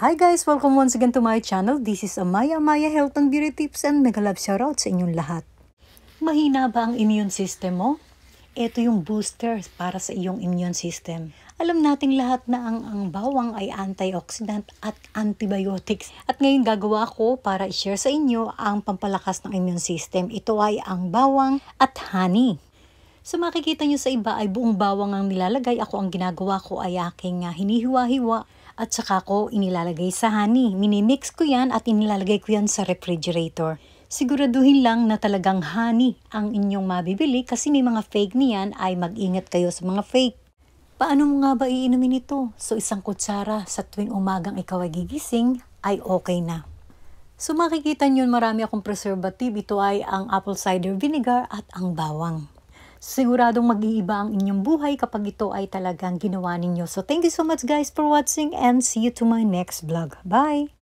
Hi guys! Welcome once again to my channel. This is Amaya Health and Beauty Tips and mega love shoutout sa inyong lahat. Mahina ba ang immune system mo? Ito yung booster para sa iyong immune system. Alam nating lahat na ang bawang ay antioxidant at antibiotics. At ngayon gagawa ko para i-share sa inyo ang pampalakas ng immune system. Ito ay ang bawang at honey. So makikita nyo sa iba ay buong bawang ang nilalagay. Ako ang ginagawa ko ay aking hinihiwa-hiwa at saka ko inilalagay sa honey. Minimix ko yan at inilalagay ko yan sa refrigerator. Siguraduhin lang na talagang honey ang inyong mabibili kasi may mga fake niyan, ay mag-ingat kayo sa mga fake. Paano mo nga ba iinumin ito? So isang kutsara sa tuwing umagang ikaw ay gigising ay okay na. So makikita nyo marami akong preservative. Ito ay ang apple cider vinegar at ang bawang. Siguradong mag-iiba ang inyong buhay kapag ito ay talagang ginawa ninyo. So thank you so much guys for watching and see you to my next vlog. Bye!